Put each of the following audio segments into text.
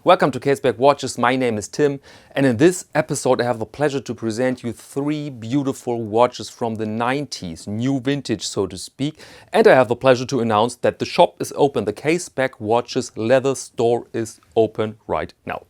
Welcome to Caseback Watches. My name is Tim, and in this episode I have the pleasure to present you three beautiful watches from the 90s, new vintage so to speak, and I have the pleasure to announce that the shop is open. The Caseback Watches leather store is open right now.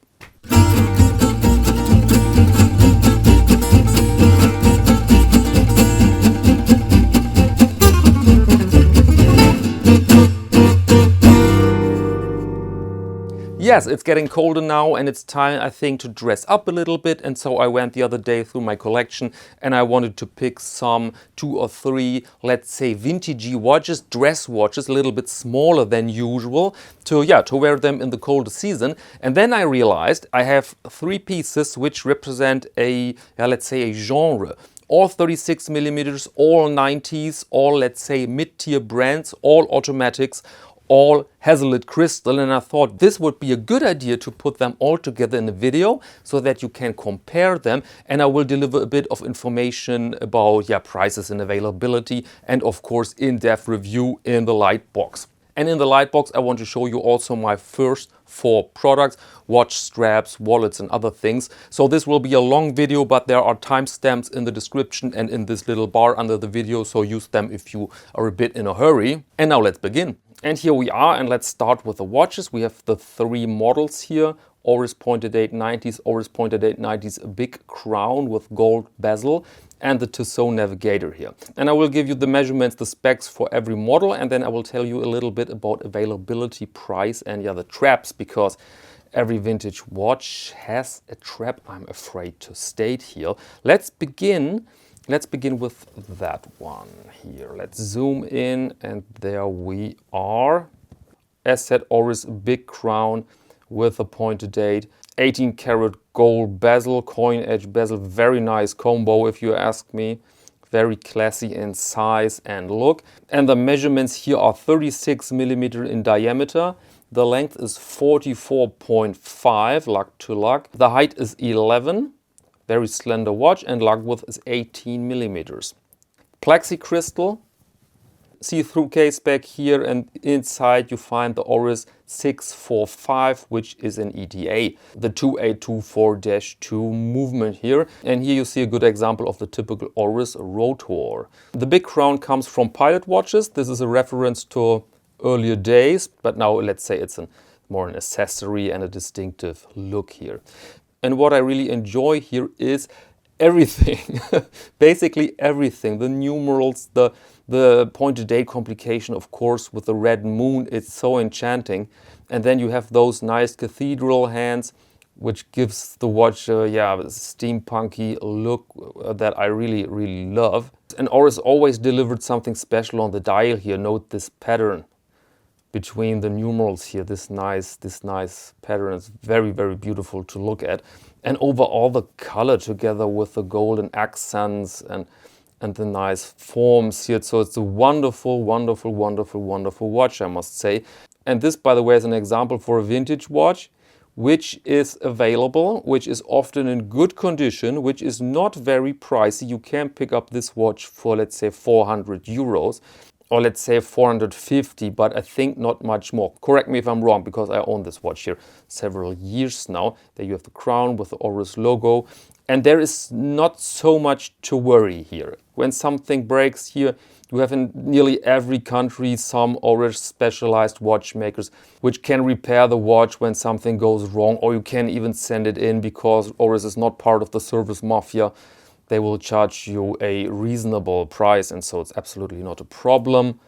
Yes, it's getting colder now and it's time, I think, to dress up a little bit, and so I went the other day through my collection and I wanted to pick some 2 or 3, let's say, vintagey watches, dress watches, a little bit smaller than usual, to wear them in the colder season. And then I realized I have 3 pieces which represent a, let's say, a genre. All 36 millimeters, all 90s, all, let's say, mid-tier brands, all automatics, all hazelet crystal, and I thought this would be a good idea to put them all together in a video so that you can compare them, and I will deliver a bit of information about prices and availability, and of course in-depth review in the light box. And in the light box I want to show you also my first 4 products, watch straps, wallets and other things. So this will be a long video, but there are timestamps in the description and in this little bar under the video, so use them if you are a bit in a hurry. And now let's begin. And here we are, and let's start with the watches. We have the 3 models here. Oris pointed 890s, Oris pointed 890s, a big crown with gold bezel, and the Tissot Navigator here. And I will give you the measurements, the specs for every model, and then I will tell you a little bit about availability, price, and the traps, because every vintage watch has a trap, I'm afraid to state here. Let's begin with that one here. Let's zoom in, and there we are. As said, Oris big crown with a pointed date, 18 karat gold bezel, coin edge bezel, very nice combo if you ask me. Very classy in size and look. And the measurements here are 36 millimeter in diameter. The length is 44.5 lug to lug. The height is 11. Very slender watch, and lug width is 18 millimeters. Plexi crystal, see-through case back here, and inside you find the Oris 645, which is an ETA, the 2824-2 movement here. And here you see a good example of the typical Oris rotor. The big crown comes from pilot watches. This is a reference to earlier days, but now let's say it's more an accessory and a distinctive look here. And what I really enjoy here is everything, basically everything. The numerals, the pointed date complication, of course, with the red moon, it's so enchanting. And then you have those nice cathedral hands, which gives the watch a steampunky look that I really, really love. And Oris always delivered something special on the dial here. Note this pattern between the numerals here, this nice pattern is very, very beautiful to look at. And overall the color together with the golden accents and the nice forms here. So it's a wonderful, wonderful, wonderful, wonderful watch, I must say. And this, by the way, is an example for a vintage watch, which is available, which is often in good condition, which is not very pricey. You can pick up this watch for, let's say, 400 euros. Or let's say 450, but I think not much more. Correct me if I'm wrong, because I own this watch here several years now. There you have the crown with the Oris logo. And there is not so much to worry here. When something breaks here, you have in nearly every country some Oris specialized watchmakers which can repair the watch when something goes wrong, or you can even send it in because Oris is not part of the service mafia. They will charge you a reasonable price, and so it's absolutely not a problem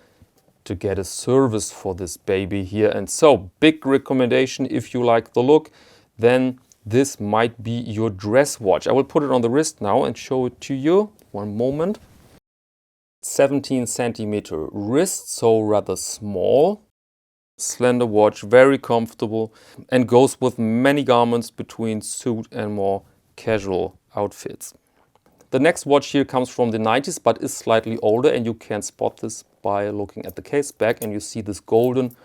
to get a service for this baby here. And so, big recommendation if you like the look, then this might be your dress watch. I will put it on the wrist now and show it to you. One moment. 17 centimeter wrist, so rather small. Slender watch, very comfortable, and goes with many garments between suit and more casual outfits. The next watch here comes from the 90s, but is slightly older, and you can spot this by looking at the case back, and you see this golden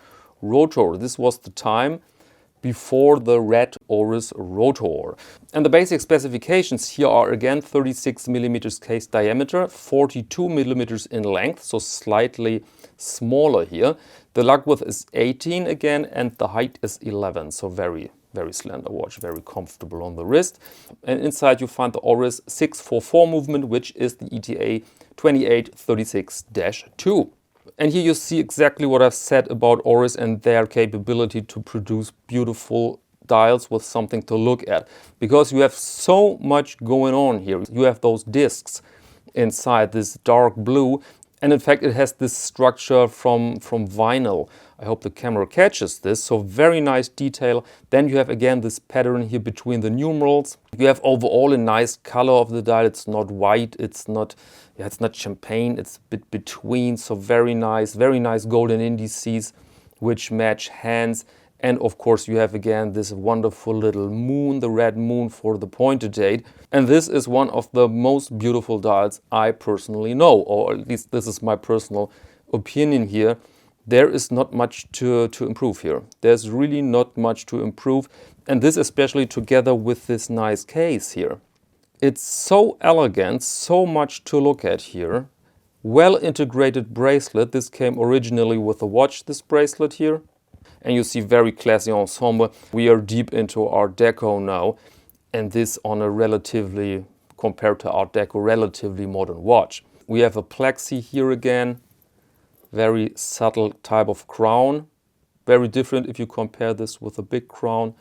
rotor. This was the time before the red Oris rotor. And the basic specifications here are again 36 millimeters case diameter, 42 millimeters in length, so slightly smaller here. The lug width is 18 again, and the height is 11, so very, Very slender watch, very comfortable on the wrist. And inside you find the Oris 644 movement, which is the ETA 2836-2. And here you see exactly what I've said about Oris and their capability to produce beautiful dials with something to look at. Because you have so much going on here. You have those discs inside, this dark blue. And in fact, it has this structure from vinyl. I hope the camera catches this. So very nice detail. Then you have again this pattern here between the numerals. You have overall a nice color of the dial. It's not white. It's not champagne. It's a bit between. So very nice golden indices which match hands. And of course you have again this wonderful little moon, the red moon for the pointer date. And this is one of the most beautiful dials I personally know, or at least this is my personal opinion here. There is not much to improve here. There's really not much to improve. And this especially together with this nice case here. It's so elegant, so much to look at here. Well integrated bracelet. This came originally with the watch, this bracelet here. And you see very classy ensemble. We are deep into Art Deco now. And this on a relatively, compared to Art Deco, relatively modern watch. We have a plexi here again. Very subtle type of crown. Very different if you compare this with a big crown.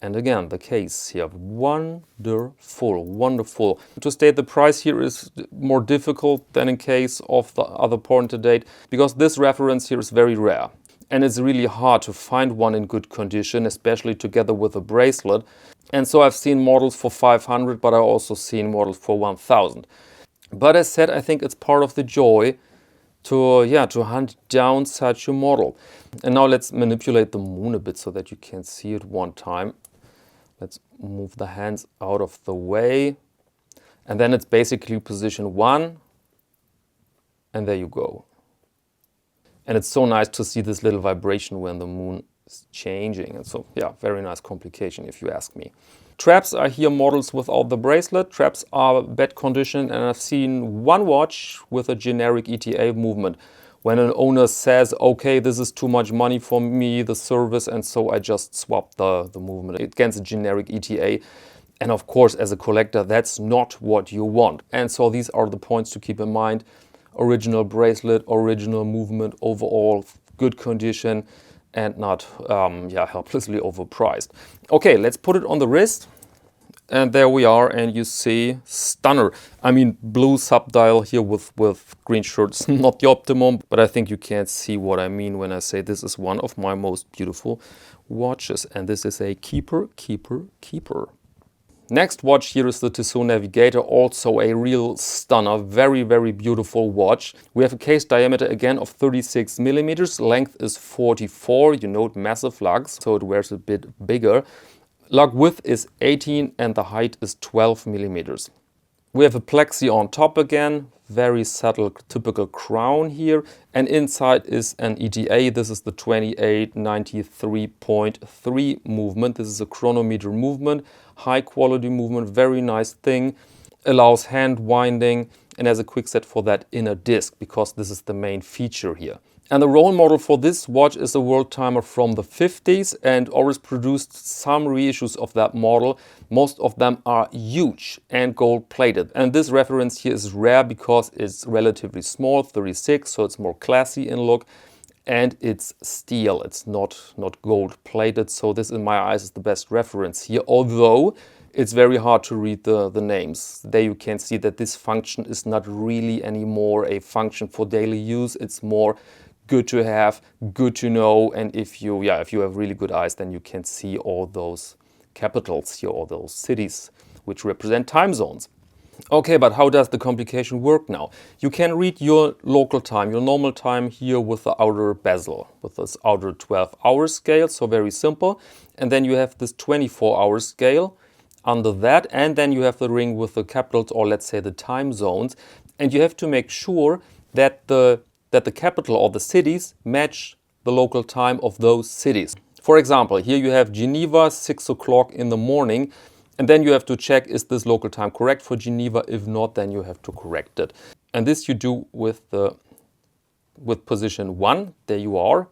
And again, the case here, wonderful, wonderful. To state the price here is more difficult than in case of the other pointer date, because this reference here is very rare. And it's really hard to find one in good condition, especially together with a bracelet. And so I've seen models for 500, but I've also seen models for 1000. But as said, I think it's part of the joy to hunt down such a model. And now let's manipulate the moon a bit so that you can see it one time. Let's move the hands out of the way. And then it's basically position 1. And there you go. And it's so nice to see this little vibration when the moon is changing. And so, yeah, very nice complication if you ask me. Traps are here models without the bracelet. Traps are bad condition, and I've seen one watch with a generic ETA movement. When an owner says, okay, this is too much money for me, the service, and so I just swap the movement against a generic ETA. And of course, as a collector, that's not what you want. And so these are the points to keep in mind. Original bracelet, original movement, overall good condition, and not helplessly overpriced. Okay, let's put it on the wrist. And there we are, and you see stunner. I mean, blue subdial here with green shirts, not the optimum, but I think you can see what I mean when I say this is one of my most beautiful watches. And this is a keeper, keeper, keeper. Next watch here is the Tissot Navigator, also a real stunner, very, very beautiful watch. We have a case diameter again of 36 millimeters, length is 44, you note massive lugs, so it wears a bit bigger. Lug width is 18 and the height is 12 millimeters. We have a plexi on top again, very subtle, typical crown here. And inside is an ETA. This is the 2893.3 movement. This is a chronometer movement, high quality movement, very nice thing. Allows hand winding and has a quick set for that inner disc because this is the main feature here. And the role model for this watch is a world timer from the 50s, and Oris produced some reissues of that model. Most of them are huge and gold plated. And this reference here is rare because it's relatively small, 36, so it's more classy in look. And it's steel, it's not gold plated. So this in my eyes is the best reference here, although it's very hard to read the names. There you can see that this function is not really anymore a function for daily use. It's more good to have, good to know, and if you have really good eyes, then you can see all those capitals here, all those cities which represent time zones. Okay, but how does the complication work now? You can read your local time, your normal time here with the outer bezel, with this outer 12-hour scale, so very simple. And then you have this 24-hour scale under that, and then you have the ring with the capitals, or let's say the time zones. And you have to make sure that the capital or the cities match the local time of those cities. For example, here you have Geneva, 6 o'clock in the morning, and then you have to check, is this local time correct for Geneva? If not, then you have to correct it. And this you do with position 1. There you are.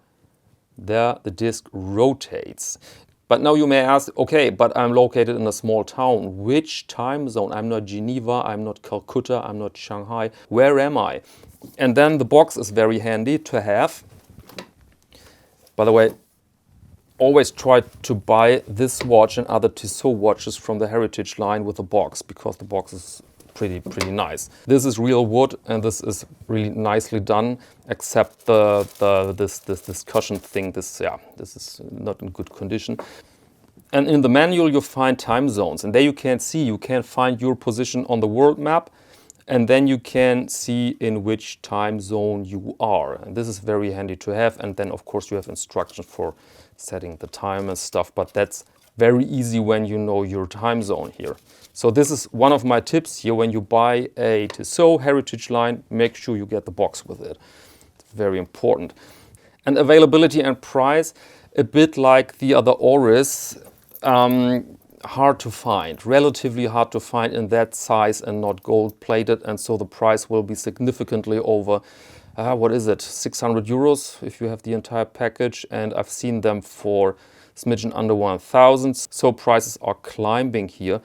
There the disc rotates. But now you may ask, okay, but I'm located in a small town. Which time zone? I'm not Geneva, I'm not Calcutta, I'm not Shanghai. Where am I? And then the box is very handy to have. By the way, always try to buy this watch and other Tissot watches from the Heritage line with a box, because the box is pretty nice. This is real wood and this is really nicely done, except this cushion thing. This is not in good condition. And in the manual you find time zones, and there you can see, you can find your position on the world map, and then you can see in which time zone you are. And this is very handy to have. And then of course you have instructions for setting the time and stuff, but that's very easy when you know your time zone here. So this is one of my tips here. When you buy a Tissot Heritage line, make sure you get the box with it. It's very important. And availability and price, a bit like the other Oris, hard to find, relatively hard to find in that size and not gold plated, and so the price will be significantly over, what is it, 600 euros if you have the entire package, and I've seen them for smidgen under 1,000, so prices are climbing here,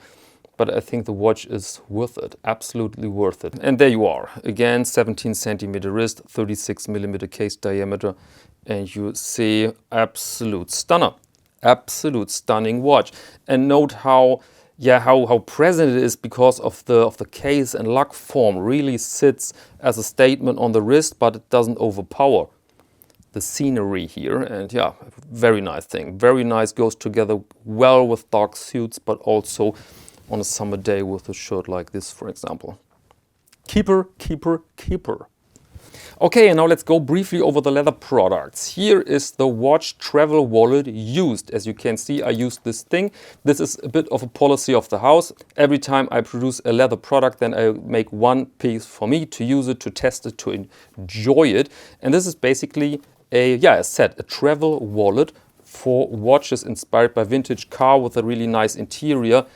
but I think the watch is worth it, absolutely worth it. And there you are, again 17 centimeter wrist, 36 millimeter case diameter, and you see absolute stunner. Absolute stunning watch. And note how present it is, because of the case and lug form. Really sits as a statement on the wrist, but it doesn't overpower the scenery here. And yeah, very nice thing. Very nice, goes together well with dark suits, but also on a summer day with a shirt like this, for example. Keeper, keeper, keeper. Okay, and now let's go briefly over the leather products. Here is the watch travel wallet used. As you can see, I used this thing. This is a bit of a policy of the house. Every time I produce a leather product, then I make one piece for me to use it, to test it, to enjoy it. And this is basically a travel wallet for watches inspired by vintage car, with a really nice interior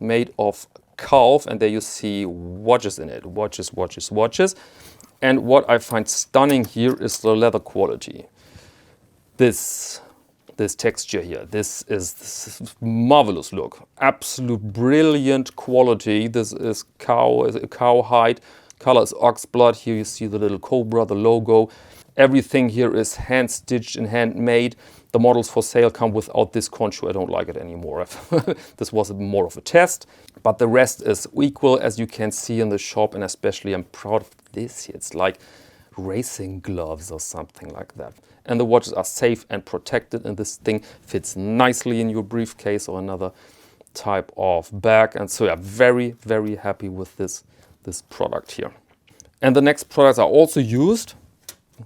made of calf. And there you see watches in it. Watches, watches, watches. And what I find stunning here is the leather quality. This texture here, this is marvelous look. Absolute brilliant quality. This is cow hide. Color is oxblood. Here you see the little cobra, the logo. Everything here is hand stitched and handmade. The models for sale come without this contour. I don't like it anymore. This was more of a test, but the rest is equal, as you can see in the shop, and especially I'm proud of this here. It's like racing gloves or something like that. And the watches are safe and protected, and this thing fits nicely in your briefcase or another type of bag. And so yeah, very, very happy with this product here. And the next products are also used.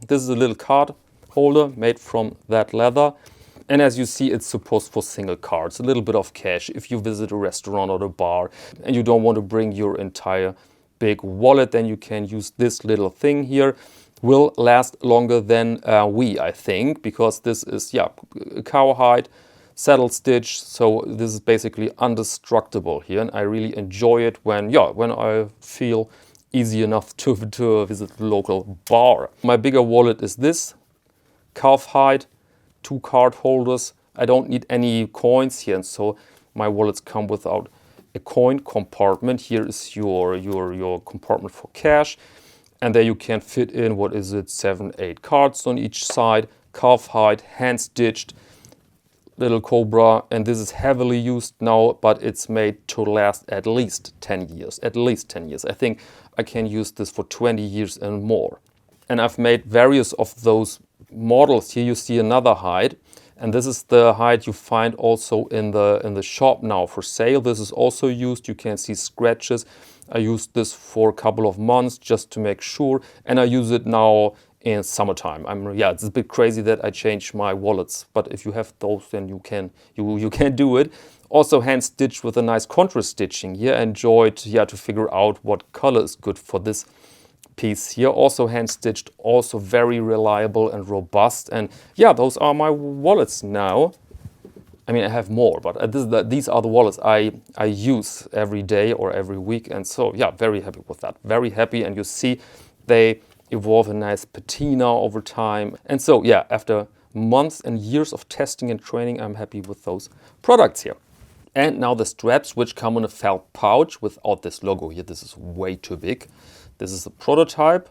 This is a little card holder made from that leather, and as you see, it's supposed for single cards, a little bit of cash if you visit a restaurant or a bar and you don't want to bring your entire big wallet, then you can use this little thing here. Will last longer than I think, because this is cowhide saddle stitch, so this is basically indestructible here, and I really enjoy it when I feel easy enough to visit the local bar. My bigger wallet is this calf hide, 2 card holders. I don't need any coins here, and so my wallets come without a coin compartment. Here is your compartment for cash, and there you can fit in, what is it, 7, 8 cards on each side. Calf hide, hand stitched, little cobra, and this is heavily used now, but it's made to last at least 10 years. At least 10 years. I think I can use this for 20 years and more. And I've made various of those models. Here you see another hide, and this is the hide you find also in the shop now for sale. This is also used. You can see scratches. I used this for a couple of months just to make sure, and I use it now in summertime. It's a bit crazy that I change my wallets, but if you have those, then you can do it. Also hand stitched with a nice contrast stitching here. I enjoyed to figure out what color is good for this piece here. Also hand stitched, also very reliable and robust. And those are my wallets now. I mean, I have more, but these are the wallets I use every day or every week. And so very happy with that. Very happy. And you see they evolve a nice patina over time. And so after months and years of testing and training, I'm happy with those products here. And now the straps, which come in a felt pouch without this logo here. This is way too big. This is a prototype.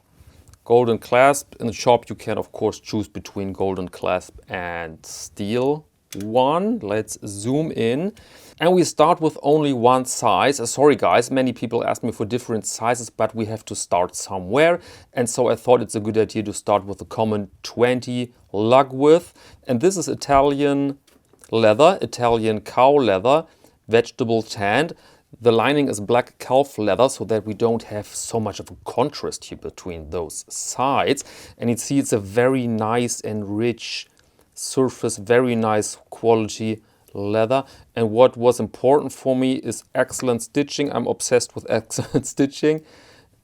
Golden clasp. In the shop you can of course choose between golden clasp and steel one. Let's zoom in. And we start with only one size. Sorry guys, many people ask me for different sizes, but we have to start somewhere. And so I thought it's a good idea to start with the common 20 lug width. And this is Italian leather, Italian cow leather, vegetable tanned. The lining is black calf leather so that we don't have so much of a contrast here between those sides. And you see it's a very nice and rich surface, very nice quality leather. And what was important for me is excellent stitching. I'm obsessed with excellent stitching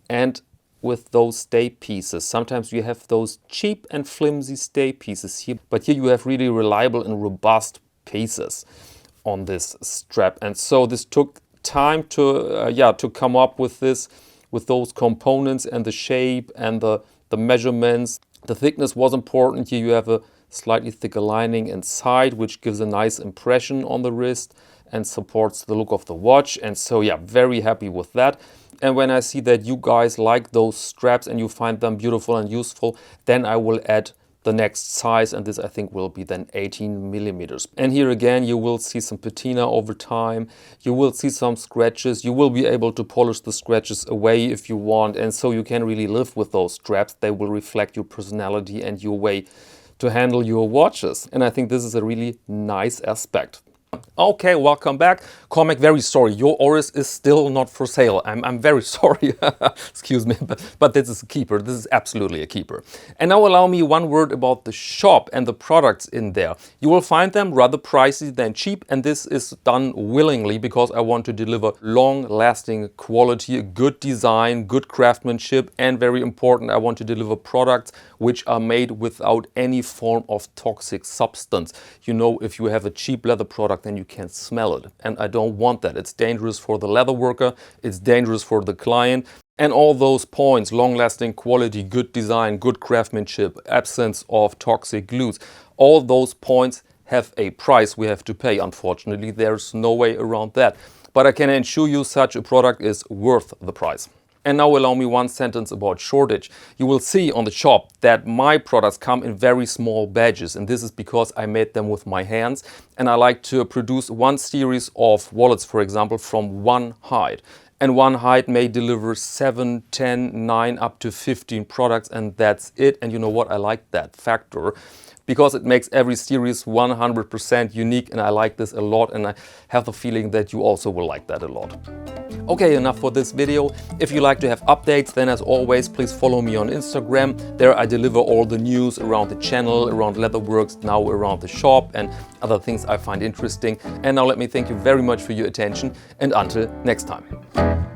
and with those stay pieces. Sometimes you have those cheap and flimsy stay pieces here, but here you have really reliable and robust pieces on this strap. And so this took time to come up with this, with those components and the shape and the measurements. The thickness was important. Here you have a slightly thicker lining inside, which gives a nice impression on the wrist and supports the look of the watch. And so yeah, very happy with that. And when I see that you guys like those straps and you find them beautiful and useful, then I will add the next size, and this I think will be then 18 millimeters. And here again you will see some patina over time, you will see some scratches, you will be able to polish the scratches away if you want, and so you can really live with those straps. They will reflect your personality and your way to handle your watches, and I think this is a really nice aspect. Okay, welcome back. Cormac, very sorry, your Oris is still not for sale. I'm very sorry, excuse me, but this is a keeper. This is absolutely a keeper. And now allow me one word about the shop and the products in there. You will find them rather pricey than cheap, and this is done willingly because I want to deliver long-lasting quality, good design, good craftsmanship, and very important, I want to deliver products which are made without any form of toxic substance. You know, if you have a cheap leather product, then you can smell it. And I don't want that. It's dangerous for the leather worker, it's dangerous for the client. And all those points, long-lasting quality, good design, good craftsmanship, absence of toxic glues, all those points have a price we have to pay. Unfortunately, there's no way around that. But I can assure you such a product is worth the price. And now allow me one sentence about shortage. You will see on the shop that my products come in very small batches, and this is because I made them with my hands, and I like to produce one series of wallets, for example, from one hide. And one hide may deliver 7, 10, 9, up to 15 products, and that's it. And you know what? I like that factor, because it makes every series 100% unique, and I like this a lot, and I have the feeling that you also will like that a lot. Okay, enough for this video. If you like to have updates, then as always, please follow me on Instagram. There I deliver all the news around the channel, around Leatherworks, now around the shop, and other things I find interesting. And now let me thank you very much for your attention, and until next time.